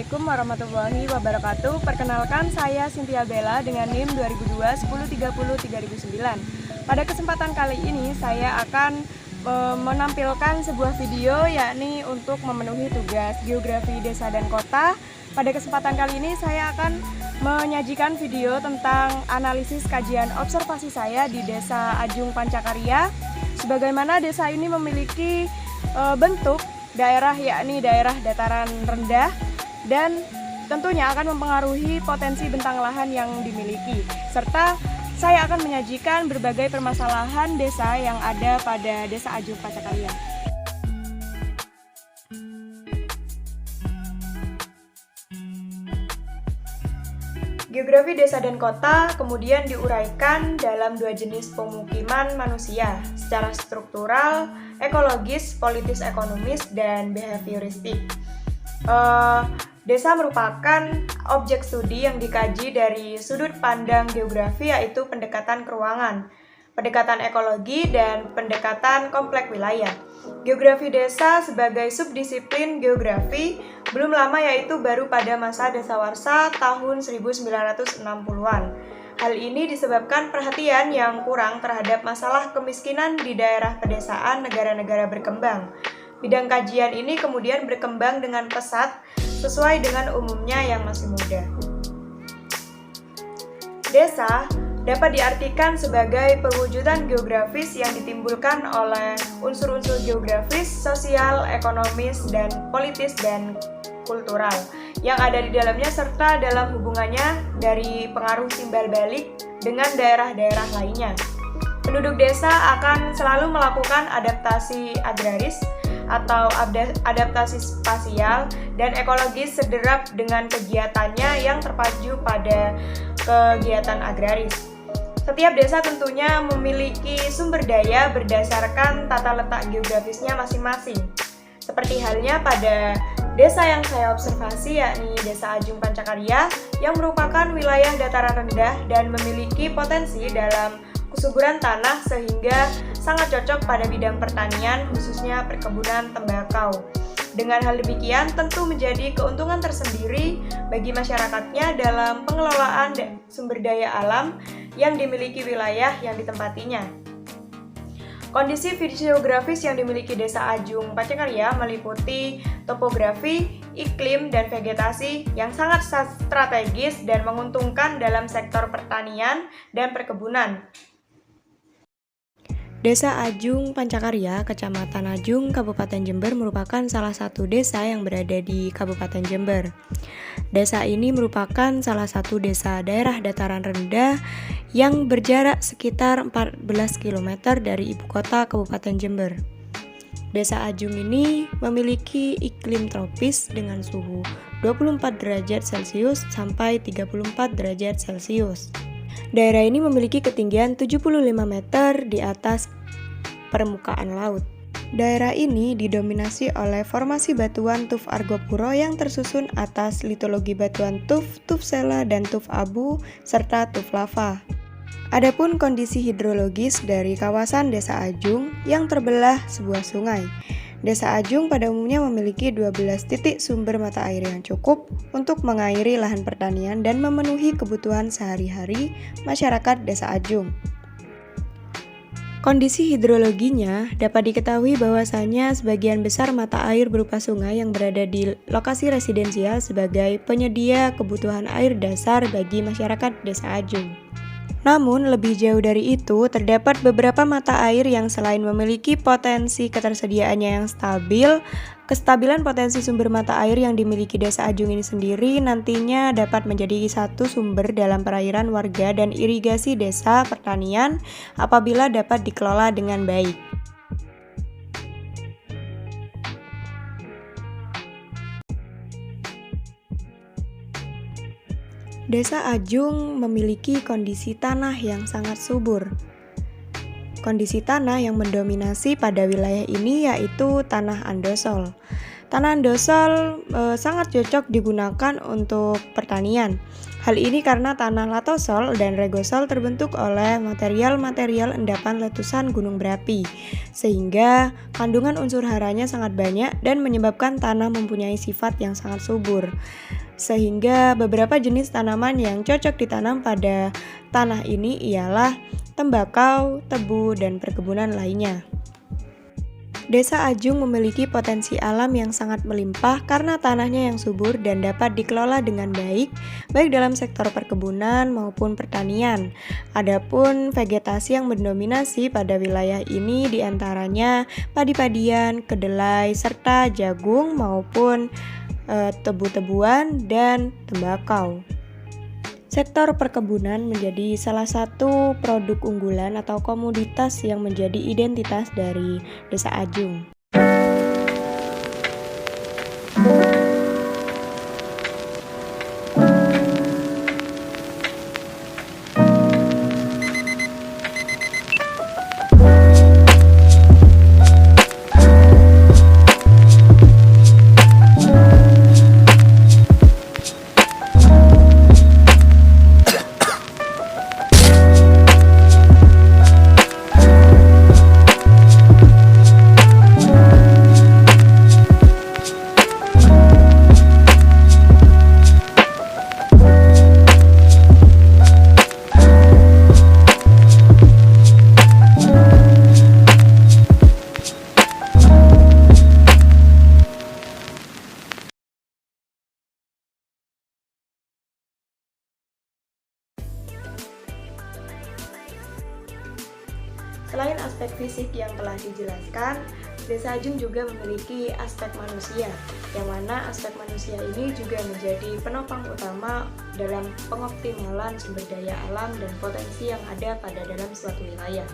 Assalamualaikum warahmatullahi wabarakatuh. Perkenalkan, saya Cynthia Bella dengan NIM 2002-1030-3009. Pada kesempatan kali ini saya akan menampilkan sebuah video, yakni untuk memenuhi tugas geografi desa dan kota. Pada kesempatan kali ini saya akan menyajikan video tentang analisis kajian observasi saya di Desa Ajung Pancakarya. Sebagaimana desa ini memiliki bentuk daerah, yakni daerah dataran rendah, dan tentunya akan mempengaruhi potensi bentang lahan yang dimiliki. Serta saya akan menyajikan berbagai permasalahan desa yang ada pada Desa Ajung Pancakarya. Geografi desa dan kota kemudian diuraikan dalam dua jenis pemukiman manusia, secara struktural, ekologis, politis ekonomis, dan behavioristik. Desa merupakan objek studi yang dikaji dari sudut pandang geografi, yaitu pendekatan keruangan, pendekatan ekologi, dan pendekatan kompleks wilayah. Geografi desa sebagai subdisiplin geografi belum lama, yaitu baru pada masa dasawarsa tahun 1960-an. Hal ini disebabkan perhatian yang kurang terhadap masalah kemiskinan di daerah pedesaan negara-negara berkembang. Bidang kajian ini kemudian berkembang dengan pesat sesuai dengan umumnya yang masih muda. Desa dapat diartikan sebagai perwujudan geografis yang ditimbulkan oleh unsur-unsur geografis, sosial, ekonomis, dan politis dan kultural yang ada di dalamnya, serta dalam hubungannya dari pengaruh timbal balik dengan daerah-daerah lainnya. Penduduk desa akan selalu melakukan adaptasi agraris atau adaptasi spasial dan ekologis sederap dengan kegiatannya yang terpacu pada kegiatan agraris. Setiap desa tentunya memiliki sumber daya berdasarkan tata letak geografisnya masing-masing. Seperti halnya pada desa yang saya observasi, yakni Desa Ajung Pancakarya, yang merupakan wilayah dataran rendah dan memiliki potensi dalam kesuburan tanah sehingga sangat cocok pada bidang pertanian, khususnya perkebunan tembakau. Dengan hal demikian, tentu menjadi keuntungan tersendiri bagi masyarakatnya dalam pengelolaan sumber daya alam yang dimiliki wilayah yang ditempatinya. Kondisi fisiografis yang dimiliki Desa Ajung Pancakarya meliputi topografi, iklim, dan vegetasi yang sangat strategis dan menguntungkan dalam sektor pertanian dan perkebunan. Desa Ajung Pancakarya, Kecamatan Ajung, Kabupaten Jember merupakan salah satu desa yang berada di Kabupaten Jember. Desa ini merupakan salah satu desa daerah dataran rendah yang berjarak sekitar 14 km dari ibu kota Kabupaten Jember. Desa Ajung ini memiliki iklim tropis dengan suhu 24 derajat Celcius sampai 34 derajat Celcius. Daerah ini memiliki ketinggian 75 meter di atas permukaan laut. Daerah ini didominasi oleh formasi batuan tuf Argopuro yang tersusun atas litologi batuan tuf sela, dan tuf abu, serta tuf lava. Adapun kondisi hidrologis dari kawasan Desa Ajung yang terbelah sebuah sungai. Desa Ajung pada umumnya memiliki 12 titik sumber mata air yang cukup untuk mengairi lahan pertanian dan memenuhi kebutuhan sehari-hari masyarakat Desa Ajung. Kondisi hidrologinya dapat diketahui bahwasanya sebagian besar mata air berupa sungai yang berada di lokasi residensial sebagai penyedia kebutuhan air dasar bagi masyarakat Desa Ajung. Namun, lebih jauh dari itu, terdapat beberapa mata air yang selain memiliki potensi ketersediaannya yang stabil, kestabilan potensi sumber mata air yang dimiliki Desa Ajung ini sendiri nantinya dapat menjadi satu sumber dalam perairan warga dan irigasi desa pertanian apabila dapat dikelola dengan baik. Desa Ajung memiliki kondisi tanah yang sangat subur. Kondisi tanah yang mendominasi pada wilayah ini yaitu tanah andosol. Tanah endosol sangat cocok digunakan untuk pertanian. Hal ini karena tanah latosol dan regosol terbentuk oleh material-material endapan letusan gunung berapi, sehingga kandungan unsur haranya sangat banyak dan menyebabkan tanah mempunyai sifat yang sangat subur. Sehingga beberapa jenis tanaman yang cocok ditanam pada tanah ini ialah tembakau, tebu, dan perkebunan lainnya. Desa Ajung memiliki potensi alam yang sangat melimpah karena tanahnya yang subur dan dapat dikelola dengan baik dalam sektor perkebunan maupun pertanian. Adapun vegetasi yang mendominasi pada wilayah ini diantaranya padi-padian, kedelai, serta jagung maupun tebu-tebuan dan tembakau. Sektor perkebunan menjadi salah satu produk unggulan atau komoditas yang menjadi identitas dari Desa Ajung. Selain aspek fisik yang telah dijelaskan, Desa Ajung juga memiliki aspek manusia, yang mana aspek manusia ini juga menjadi penopang utama dalam pengoptimalan sumber daya alam dan potensi yang ada pada dalam suatu wilayah.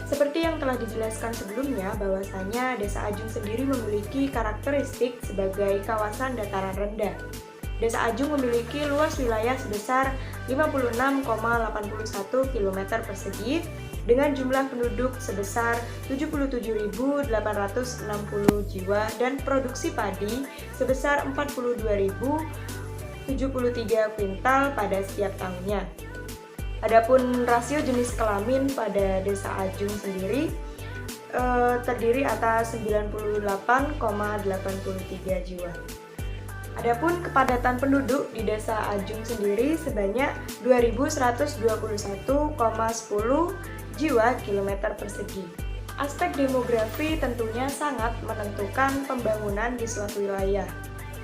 Seperti yang telah dijelaskan sebelumnya, bahwasanya Desa Ajung sendiri memiliki karakteristik sebagai kawasan dataran rendah. Desa Ajung memiliki luas wilayah sebesar 56,81 km persegi dengan jumlah penduduk sebesar 77.860 jiwa dan produksi padi sebesar 42.073 kuintal pada setiap tahunnya. Adapun rasio jenis kelamin pada Desa Ajung sendiri terdiri atas 98,83 jiwa. Adapun kepadatan penduduk di Desa Ajung sendiri sebanyak 2.121,10 jiwa kilometer persegi. Aspek demografi tentunya sangat menentukan pembangunan di suatu wilayah.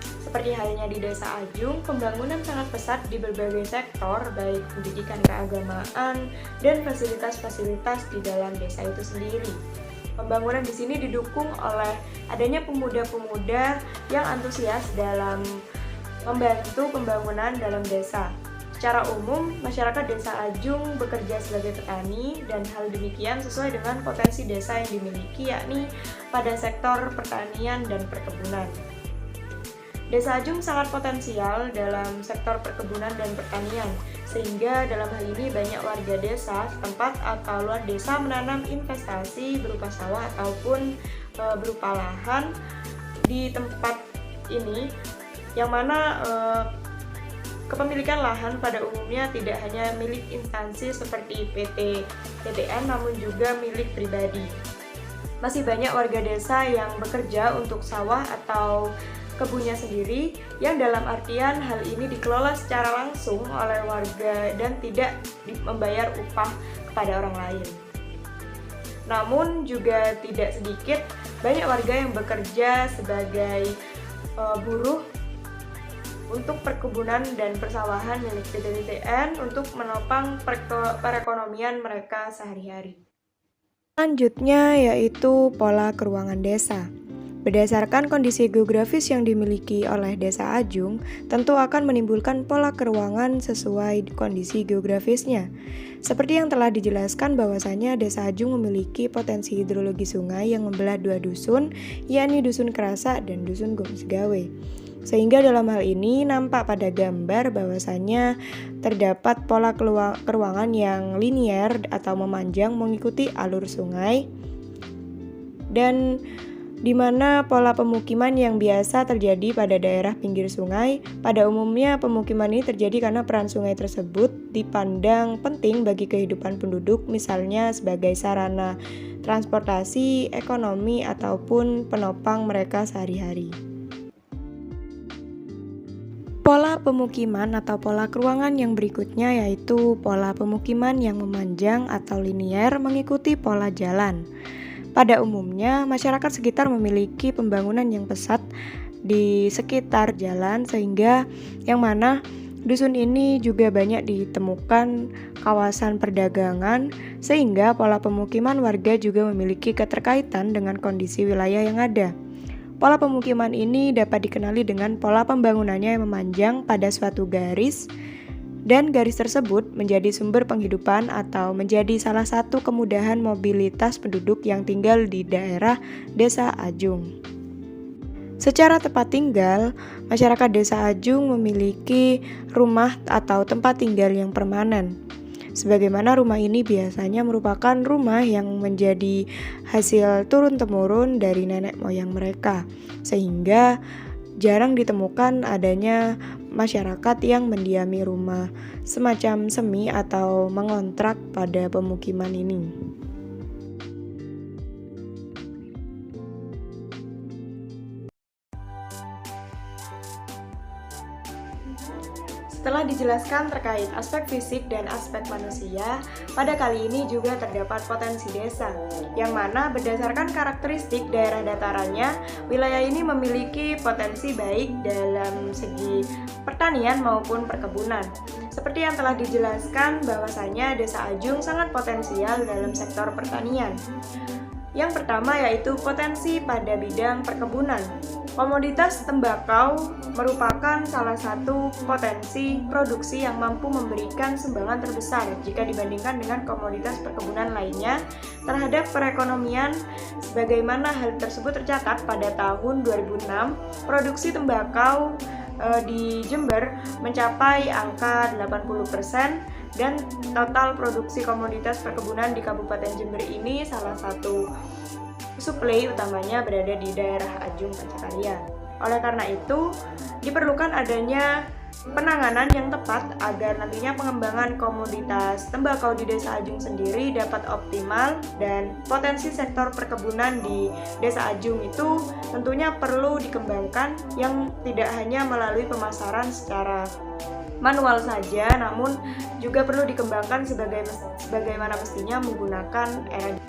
Seperti halnya di Desa Ajung, pembangunan sangat pesat di berbagai sektor, baik pendidikan keagamaan dan fasilitas-fasilitas di dalam desa itu sendiri. Pembangunan di sini didukung oleh adanya pemuda-pemuda yang antusias dalam membantu pembangunan dalam desa. Secara umum, masyarakat Desa Ajung bekerja sebagai petani dan hal demikian sesuai dengan potensi desa yang dimiliki, yakni pada sektor pertanian dan perkebunan. Desa Ajung sangat potensial dalam sektor perkebunan dan pertanian, sehingga dalam hal ini banyak warga desa setempat atau luar desa menanam investasi berupa sawah ataupun berupa lahan di tempat ini, yang mana kepemilikan lahan pada umumnya tidak hanya milik instansi seperti PT PTN, namun juga milik pribadi. Masih banyak warga desa yang bekerja untuk sawah atau kebunnya sendiri, yang dalam artian hal ini dikelola secara langsung oleh warga dan tidak membayar upah kepada orang lain. Namun juga tidak sedikit banyak warga yang bekerja sebagai buruh untuk perkebunan dan persawahan milik PT PTN untuk menopang perekonomian mereka sehari-hari. Selanjutnya yaitu pola keruangan desa. Berdasarkan kondisi geografis yang dimiliki oleh Desa Ajung, tentu akan menimbulkan pola keruangan sesuai kondisi geografisnya. Seperti yang telah dijelaskan bahwasanya Desa Ajung memiliki potensi hidrologi sungai yang membelah dua dusun, yakni Dusun Kerasa dan Dusun Gomsgawe. Sehingga dalam hal ini nampak pada gambar bahwasanya terdapat pola keruangan yang linier atau memanjang mengikuti alur sungai, dan di mana pola pemukiman yang biasa terjadi pada daerah pinggir sungai. Pada umumnya pemukiman ini terjadi karena peran sungai tersebut dipandang penting bagi kehidupan penduduk, misalnya sebagai sarana transportasi, ekonomi, ataupun penopang mereka sehari-hari. Pola pemukiman atau pola keruangan yang berikutnya yaitu pola pemukiman yang memanjang atau linier mengikuti pola jalan. Pada umumnya, masyarakat sekitar memiliki pembangunan yang pesat di sekitar jalan sehingga yang mana dusun ini juga banyak ditemukan kawasan perdagangan sehingga pola pemukiman warga juga memiliki keterkaitan dengan kondisi wilayah yang ada. Pola pemukiman ini dapat dikenali dengan pola pembangunannya yang memanjang pada suatu garis dan garis tersebut menjadi sumber penghidupan atau menjadi salah satu kemudahan mobilitas penduduk yang tinggal di daerah Desa Ajung. Secara tempat tinggal, masyarakat Desa Ajung memiliki rumah atau tempat tinggal yang permanen. Sebagaimana rumah ini biasanya merupakan rumah yang menjadi hasil turun-temurun dari nenek moyang mereka, sehingga jarang ditemukan adanya masyarakat yang mendiami rumah semacam semi atau mengontrak pada pemukiman ini. Setelah dijelaskan terkait aspek fisik dan aspek manusia, pada kali ini juga terdapat potensi desa, yang mana berdasarkan karakteristik daerah datarannya, wilayah ini memiliki potensi baik dalam segi pertanian maupun perkebunan. Seperti yang telah dijelaskan bahwasanya Desa Ajung sangat potensial dalam sektor pertanian. Yang pertama yaitu potensi pada bidang perkebunan. Komoditas tembakau merupakan salah satu potensi produksi yang mampu memberikan sumbangan terbesar jika dibandingkan dengan komoditas perkebunan lainnya terhadap perekonomian. Sebagaimana hal tersebut tercatat pada tahun 2006, produksi tembakau di Jember mencapai angka 80%. Dan total produksi komoditas perkebunan di Kabupaten Jember ini salah satu suplai utamanya berada di daerah Ajung Pancakarya. Oleh karena itu, diperlukan adanya penanganan yang tepat agar nantinya pengembangan komoditas tembakau di Desa Ajung sendiri dapat optimal, dan potensi sektor perkebunan di Desa Ajung itu tentunya perlu dikembangkan yang tidak hanya melalui pemasaran secara manual saja, namun juga perlu dikembangkan sebagaimana mestinya menggunakan era.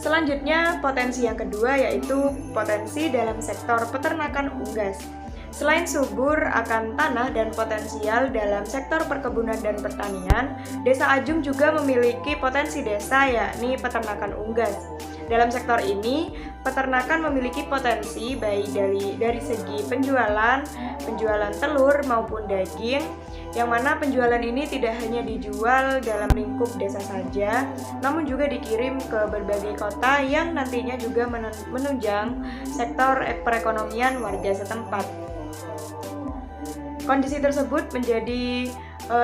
Selanjutnya, potensi yang kedua yaitu potensi dalam sektor peternakan unggas. Selain subur akan tanah dan potensial dalam sektor perkebunan dan pertanian, Desa Ajung juga memiliki potensi desa yakni peternakan unggas. Dalam sektor ini, peternakan memiliki potensi baik dari segi penjualan telur maupun daging, yang mana penjualan ini tidak hanya dijual dalam lingkup desa saja, namun juga dikirim ke berbagai kota yang nantinya juga menunjang sektor perekonomian warga setempat. Kondisi tersebut menjadi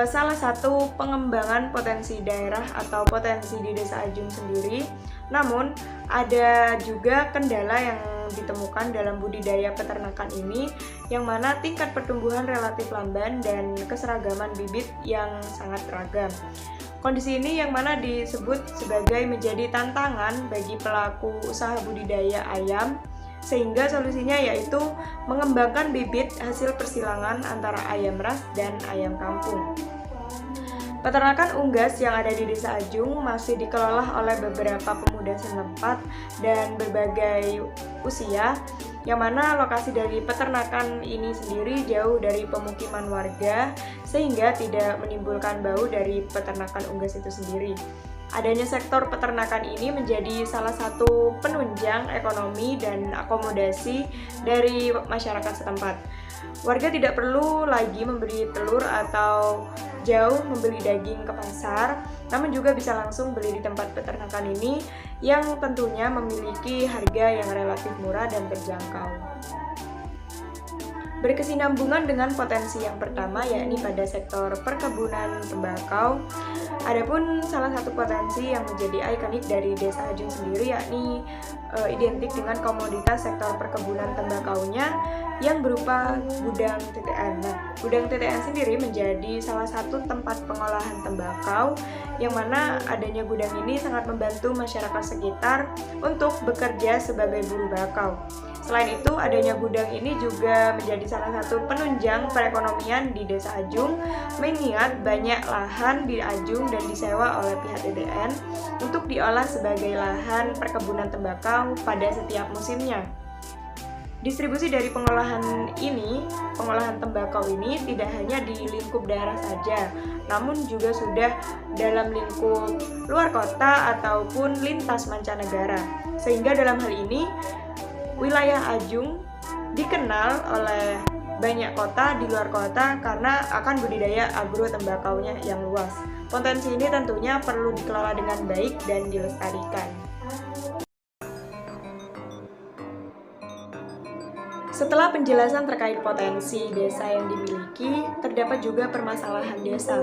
salah satu pengembangan potensi daerah atau potensi di Desa Ajung sendiri. Namun, ada juga kendala yang ditemukan dalam budidaya peternakan ini, yang mana tingkat pertumbuhan relatif lamban dan keseragaman bibit yang sangat beragam. Kondisi ini yang mana disebut sebagai menjadi tantangan bagi pelaku usaha budidaya ayam, sehingga solusinya yaitu mengembangkan bibit hasil persilangan antara ayam ras dan ayam kampung. Peternakan unggas yang ada di Desa Ajung masih dikelola oleh beberapa pemuda setempat dan berbagai usia, yang mana lokasi dari peternakan ini sendiri jauh dari pemukiman warga sehingga tidak menimbulkan bau dari peternakan unggas itu sendiri. Adanya sektor peternakan ini menjadi salah satu penunjang ekonomi dan akomodasi dari masyarakat setempat. Warga tidak perlu lagi membeli telur atau jauh membeli daging ke pasar, namun juga bisa langsung beli di tempat peternakan ini yang tentunya memiliki harga yang relatif murah dan terjangkau. berkesinambungan dengan potensi yang pertama, yakni pada sektor perkebunan tembakau. Adapun salah satu potensi yang menjadi ikonik dari Desa Ajung sendiri yakni identik dengan komoditas sektor perkebunan tembakaunya yang berupa gudang TTN. Nah, gudang TTN sendiri menjadi salah satu tempat pengolahan tembakau yang mana adanya gudang ini sangat membantu masyarakat sekitar untuk bekerja sebagai buruh bakau. Selain itu, adanya gudang ini juga menjadi salah satu penunjang perekonomian di Desa Ajung, mengingat banyak lahan di Ajung dan disewa oleh pihak TTN untuk diolah sebagai lahan perkebunan tembakau pada setiap musimnya. Distribusi dari pengolahan tembakau ini tidak hanya di lingkup daerah saja, namun juga sudah dalam lingkup luar kota ataupun lintas mancanegara. Sehingga dalam hal ini, wilayah Ajung dikenal oleh banyak kota di luar kota karena akan budidaya agro tembakaunya yang luas. Potensi ini tentunya perlu dikelola dengan baik dan dilestarikan. Setelah penjelasan terkait potensi desa yang dimiliki, terdapat juga permasalahan desa.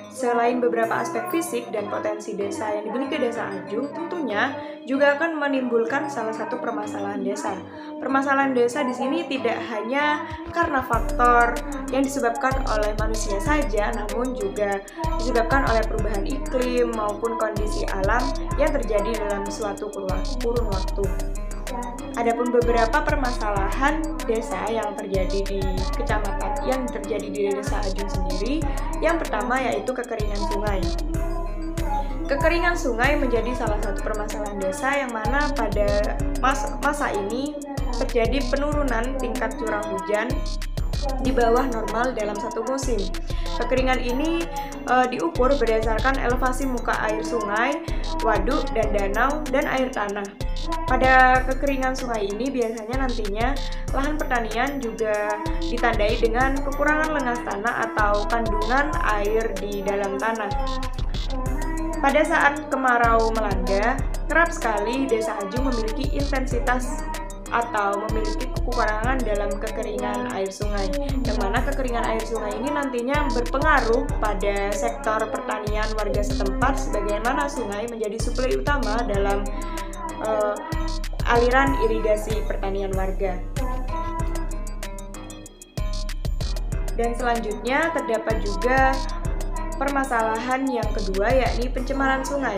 Selain beberapa aspek fisik dan potensi desa yang dimiliki Desa Ajung, tentunya juga akan menimbulkan salah satu permasalahan desa. Permasalahan desa di sini tidak hanya karena faktor yang disebabkan oleh manusia saja, namun juga disebabkan oleh perubahan iklim maupun kondisi alam yang terjadi dalam suatu kurun waktu. Adapun beberapa permasalahan desa yang terjadi di Desa Ajung sendiri, yang pertama yaitu kekeringan sungai. Kekeringan sungai menjadi salah satu permasalahan desa yang mana pada masa ini terjadi penurunan tingkat curah hujan di bawah normal dalam satu musim. Kekeringan ini diukur berdasarkan elevasi muka air sungai, waduk, dan danau, dan air tanah. Pada kekeringan sungai ini biasanya nantinya lahan pertanian juga ditandai dengan kekurangan lengas tanah atau kandungan air di dalam tanah. Pada saat kemarau melanda, kerap sekali Desa Ajung memiliki intensitas atau memiliki kekurangan dalam kekeringan air sungai, yang mana kekeringan air sungai ini nantinya berpengaruh pada sektor pertanian warga setempat, sebagaimana sungai menjadi suplai utama dalam aliran irigasi pertanian warga. Dan selanjutnya terdapat juga permasalahan yang kedua, yakni pencemaran sungai.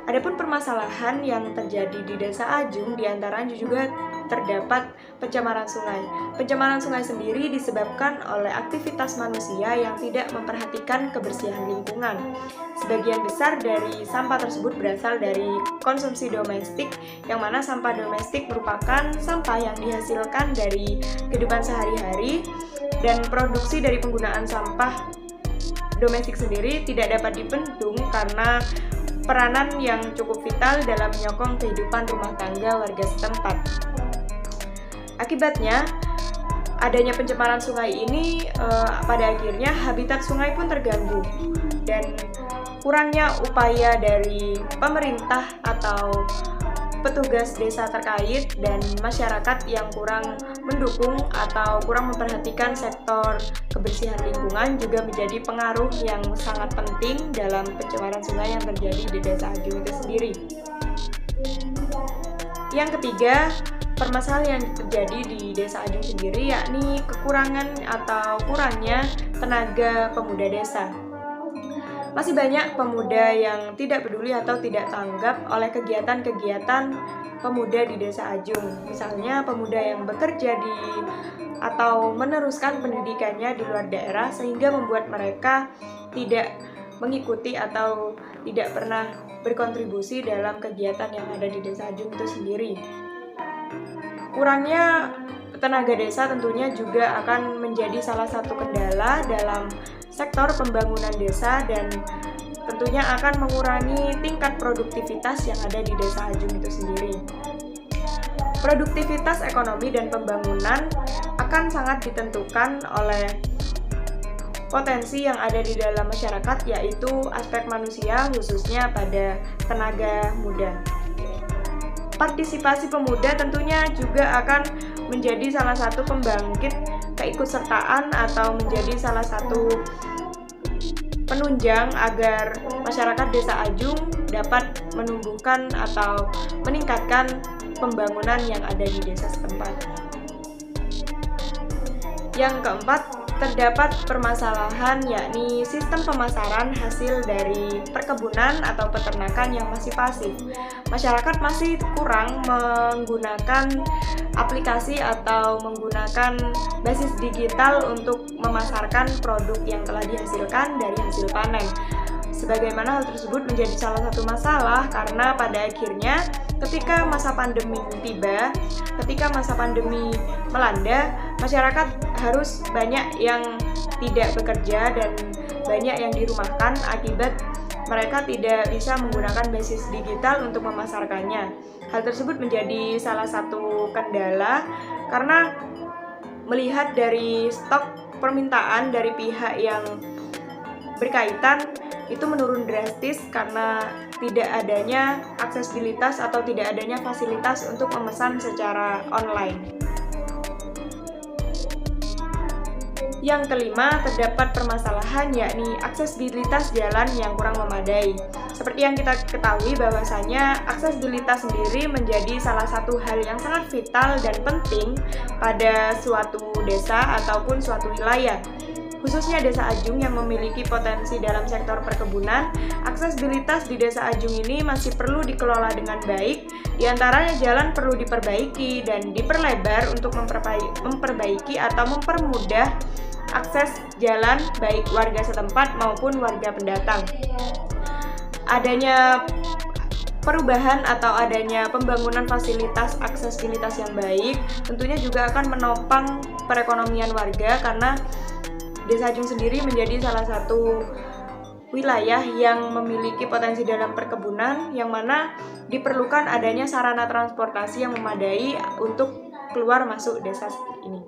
Adapun permasalahan yang terjadi di Desa Ajung diantaranya juga terdapat pencemaran sungai. Pencemaran sungai sendiri disebabkan oleh aktivitas manusia yang tidak memperhatikan kebersihan lingkungan. Sebagian besar dari sampah tersebut berasal dari konsumsi domestik, yang mana sampah domestik merupakan sampah yang dihasilkan dari kehidupan sehari-hari, dan produksi dari penggunaan sampah domestik sendiri tidak dapat dibendung karena peranan yang cukup vital dalam menyokong kehidupan rumah tangga warga setempat. Akibatnya, adanya pencemaran sungai ini pada akhirnya habitat sungai pun terganggu, dan kurangnya upaya dari pemerintah atau petugas desa terkait dan masyarakat yang kurang mendukung atau kurang memperhatikan sektor kebersihan lingkungan juga menjadi pengaruh yang sangat penting dalam pencemaran sungai yang terjadi di Desa Ajung itu sendiri. Yang ketiga, permasalahan yang terjadi di Desa Ajung sendiri yakni kekurangan atau kurangnya tenaga pemuda desa. Masih banyak pemuda yang tidak peduli atau tidak tanggap oleh kegiatan-kegiatan pemuda di Desa Ajung. Misalnya pemuda yang bekerja atau meneruskan pendidikannya di luar daerah, sehingga membuat mereka tidak mengikuti atau tidak pernah berkontribusi dalam kegiatan yang ada di Desa Ajung itu sendiri. Kurangnya tenaga desa tentunya juga akan menjadi salah satu kendala dalam sektor pembangunan desa, dan tentunya akan mengurangi tingkat produktivitas yang ada di Desa Ajung itu sendiri. Produktivitas ekonomi dan pembangunan akan sangat ditentukan oleh potensi yang ada di dalam masyarakat, yaitu aspek manusia, khususnya pada tenaga muda. Partisipasi pemuda tentunya juga akan menjadi salah satu pembangkit keikutsertaan atau menjadi salah satu penunjang agar masyarakat Desa Ajung dapat menumbuhkan atau meningkatkan pembangunan yang ada di desa setempat. Yang keempat, terdapat permasalahan yakni sistem pemasaran hasil dari perkebunan atau peternakan yang masih pasif. Masyarakat masih kurang menggunakan aplikasi atau menggunakan basis digital untuk memasarkan produk yang telah dihasilkan dari hasil panen. Sebagaimana hal tersebut menjadi salah satu masalah karena pada akhirnya ketika masa pandemi tiba, ketika masa pandemi melanda, masyarakat harus banyak yang tidak bekerja dan banyak yang dirumahkan akibat mereka tidak bisa menggunakan basis digital untuk memasarkannya. Hal tersebut menjadi salah satu kendala karena melihat dari stok permintaan dari pihak yang berkaitan itu menurun drastis karena tidak adanya aksesibilitas atau tidak adanya fasilitas untuk memesan secara online. Yang kelima, terdapat permasalahan yakni aksesibilitas jalan yang kurang memadai. Seperti yang kita ketahui bahwasanya aksesibilitas sendiri menjadi salah satu hal yang sangat vital dan penting pada suatu desa ataupun suatu wilayah. Khususnya Desa Ajung yang memiliki potensi dalam sektor perkebunan, aksesibilitas di Desa Ajung ini masih perlu dikelola dengan baik. Di antaranya jalan perlu diperbaiki dan diperlebar untuk memperbaiki atau mempermudah akses jalan baik warga setempat maupun warga pendatang. Adanya perubahan atau adanya pembangunan fasilitas aksesibilitas yang baik tentunya juga akan menopang perekonomian warga karena Desa Ajung sendiri menjadi salah satu wilayah yang memiliki potensi dalam perkebunan yang mana diperlukan adanya sarana transportasi yang memadai untuk keluar masuk desa ini.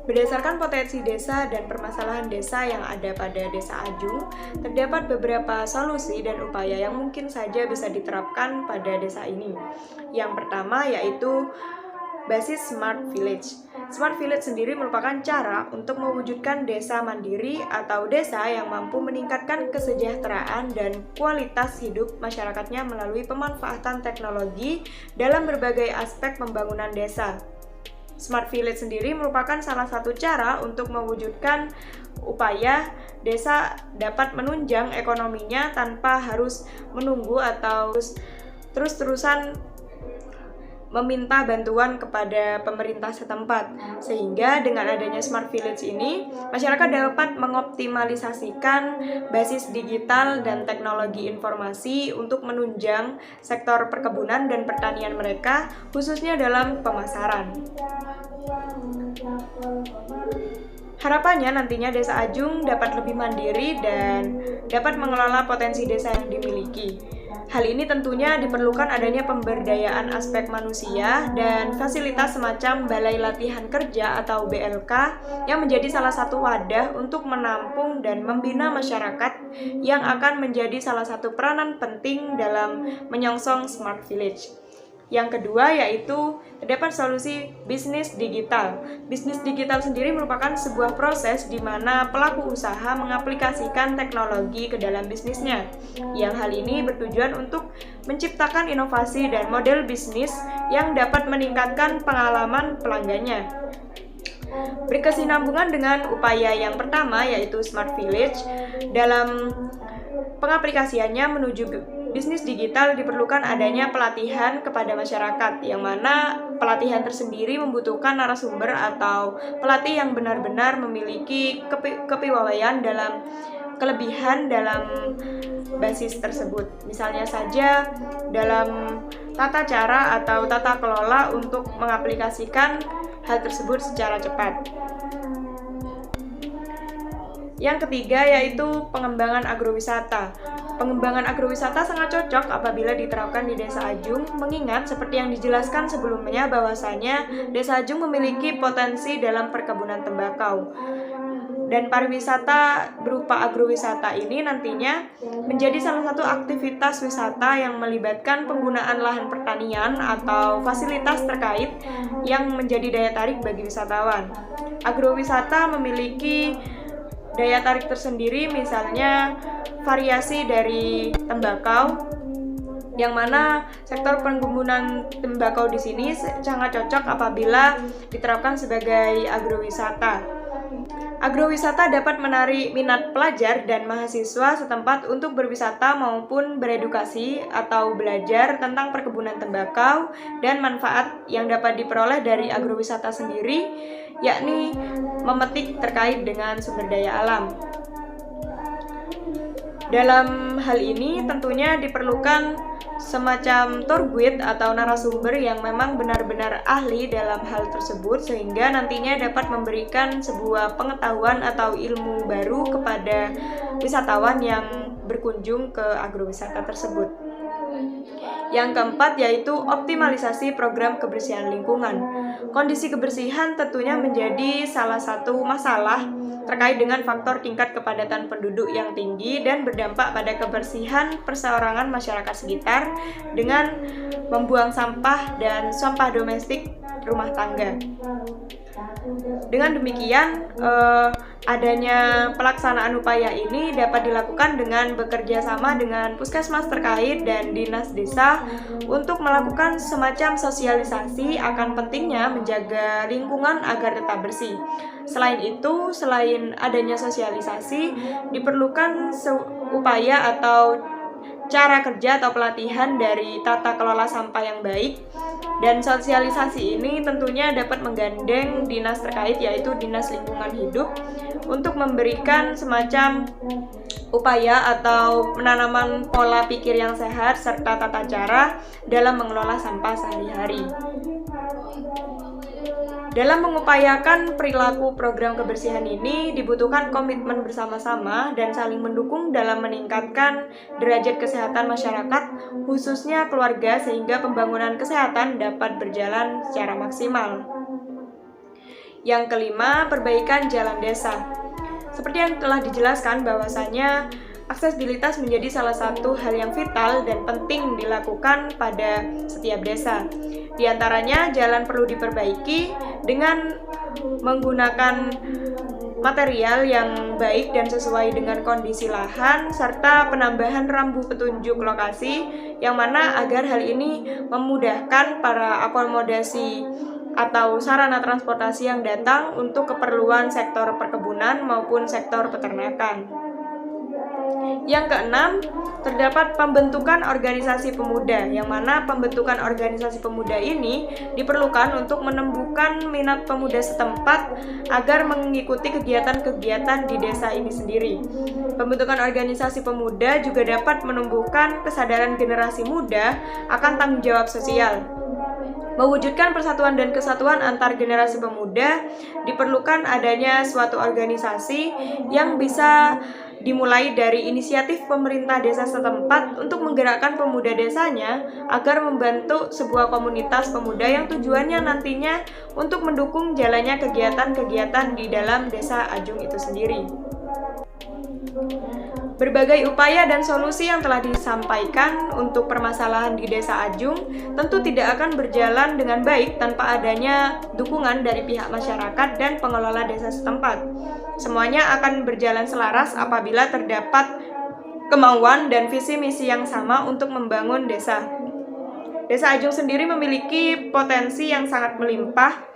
Berdasarkan potensi desa dan permasalahan desa yang ada pada Desa Ajung, terdapat beberapa solusi dan upaya yang mungkin saja bisa diterapkan pada desa ini. Yang pertama yaitu basis Smart Village. Smart Village sendiri merupakan cara untuk mewujudkan desa mandiri atau desa yang mampu meningkatkan kesejahteraan dan kualitas hidup masyarakatnya melalui pemanfaatan teknologi dalam berbagai aspek pembangunan desa. Smart Village sendiri merupakan salah satu cara untuk mewujudkan upaya desa dapat menunjang ekonominya tanpa harus menunggu atau terus-terusan meminta bantuan kepada pemerintah setempat. Sehingga dengan adanya Smart Village ini, masyarakat dapat mengoptimalisasikan basis digital dan teknologi informasi untuk menunjang sektor perkebunan dan pertanian mereka, khususnya dalam pemasaran. Harapannya nantinya Desa Ajung dapat lebih mandiri dan dapat mengelola potensi desa yang dimiliki. Hal ini tentunya diperlukan adanya pemberdayaan aspek manusia dan fasilitas semacam Balai Latihan Kerja atau BLK yang menjadi salah satu wadah untuk menampung dan membina masyarakat yang akan menjadi salah satu peranan penting dalam menyongsong Smart Village. Yang kedua yaitu terdapat solusi bisnis digital. Bisnis digital sendiri merupakan sebuah proses di mana pelaku usaha mengaplikasikan teknologi ke dalam bisnisnya. Yang hal ini bertujuan untuk menciptakan inovasi dan model bisnis yang dapat meningkatkan pengalaman pelanggannya. Berkesinambungan dengan upaya yang pertama yaitu Smart Village, dalam pengaplikasiannya menuju bisnis digital diperlukan adanya pelatihan kepada masyarakat, yang mana pelatihan tersendiri membutuhkan narasumber atau pelatih yang benar-benar memiliki kepiawaian dalam kelebihan dalam basis tersebut. Misalnya saja dalam tata cara atau tata kelola untuk mengaplikasikan hal tersebut secara cepat. Yang ketiga yaitu pengembangan agrowisata. Pengembangan agrowisata sangat cocok apabila diterapkan di Desa Ajung, mengingat seperti yang dijelaskan sebelumnya bahwasanya Desa Ajung memiliki potensi dalam perkebunan tembakau. Dan pariwisata berupa agrowisata ini nantinya menjadi salah satu aktivitas wisata yang melibatkan penggunaan lahan pertanian atau fasilitas terkait yang menjadi daya tarik bagi wisatawan. Agrowisata memiliki daya tarik tersendiri, misalnya variasi dari tembakau, yang mana sektor penggunaan tembakau di sini sangat cocok apabila diterapkan sebagai agrowisata. Agrowisata dapat menarik minat pelajar dan mahasiswa setempat untuk berwisata maupun beredukasi atau belajar tentang perkebunan tembakau dan manfaat yang dapat diperoleh dari agrowisata sendiri, yakni memetik terkait dengan sumber daya alam. Dalam hal ini tentunya diperlukan semacam tour guide atau narasumber yang memang benar-benar ahli dalam hal tersebut, sehingga nantinya dapat memberikan sebuah pengetahuan atau ilmu baru kepada wisatawan yang berkunjung ke agrowisata tersebut. Yang keempat yaitu optimalisasi program kebersihan lingkungan. Kondisi kebersihan tentunya menjadi salah satu masalah terkait dengan faktor tingkat kepadatan penduduk yang tinggi dan berdampak pada kebersihan perseorangan masyarakat sekitar dengan membuang sampah dan sampah domestik rumah tangga. Dengan demikian, adanya pelaksanaan upaya ini dapat dilakukan dengan bekerja sama dengan puskesmas terkait dan dinas desa untuk melakukan semacam sosialisasi akan pentingnya menjaga lingkungan agar tetap bersih. Selain itu, selain adanya sosialisasi, diperlukan upaya atau cara kerja atau pelatihan dari tata kelola sampah yang baik. Dan sosialisasi ini tentunya dapat menggandeng dinas terkait, yaitu Dinas Lingkungan Hidup, untuk memberikan semacam upaya atau penanaman pola pikir yang sehat serta tata cara dalam mengelola sampah sehari-hari. Dalam mengupayakan perilaku program kebersihan ini dibutuhkan komitmen bersama-sama dan saling mendukung dalam meningkatkan derajat kesehatan masyarakat, khususnya keluarga, sehingga pembangunan kesehatan dapat berjalan secara maksimal. Yang kelima, perbaikan jalan desa. Seperti yang telah dijelaskan bahwasanya aksesibilitas menjadi salah satu hal yang vital dan penting dilakukan pada setiap desa. Di antaranya, jalan perlu diperbaiki dengan menggunakan material yang baik dan sesuai dengan kondisi lahan, serta penambahan rambu petunjuk lokasi, yang mana agar hal ini memudahkan para akomodasi atau sarana transportasi yang datang untuk keperluan sektor perkebunan maupun sektor peternakan. Yang keenam, terdapat pembentukan organisasi pemuda, yang mana pembentukan organisasi pemuda ini diperlukan untuk menumbuhkan minat pemuda setempat agar mengikuti kegiatan-kegiatan di desa ini sendiri. Pembentukan organisasi pemuda juga dapat menumbuhkan kesadaran generasi muda akan tanggung jawab sosial. Mewujudkan persatuan dan kesatuan antar generasi pemuda, diperlukan adanya suatu organisasi yang bisa dimulai dari inisiatif pemerintah desa setempat untuk menggerakkan pemuda desanya agar membentuk sebuah komunitas pemuda yang tujuannya nantinya untuk mendukung jalannya kegiatan-kegiatan di dalam desa Ajung itu sendiri. Berbagai upaya dan solusi yang telah disampaikan untuk permasalahan di Desa Ajung tentu tidak akan berjalan dengan baik tanpa adanya dukungan dari pihak masyarakat dan pengelola desa setempat. Semuanya akan berjalan selaras apabila terdapat kemauan dan visi misi yang sama untuk membangun desa. Desa Ajung sendiri memiliki potensi yang sangat melimpah.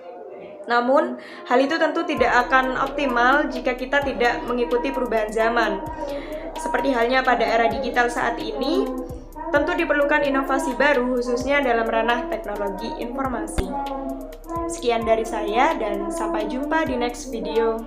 Namun, hal itu tentu tidak akan optimal jika kita tidak mengikuti perubahan zaman. Seperti halnya pada era digital saat ini, tentu diperlukan inovasi baru khususnya dalam ranah teknologi informasi. Sekian dari saya dan sampai jumpa di next video.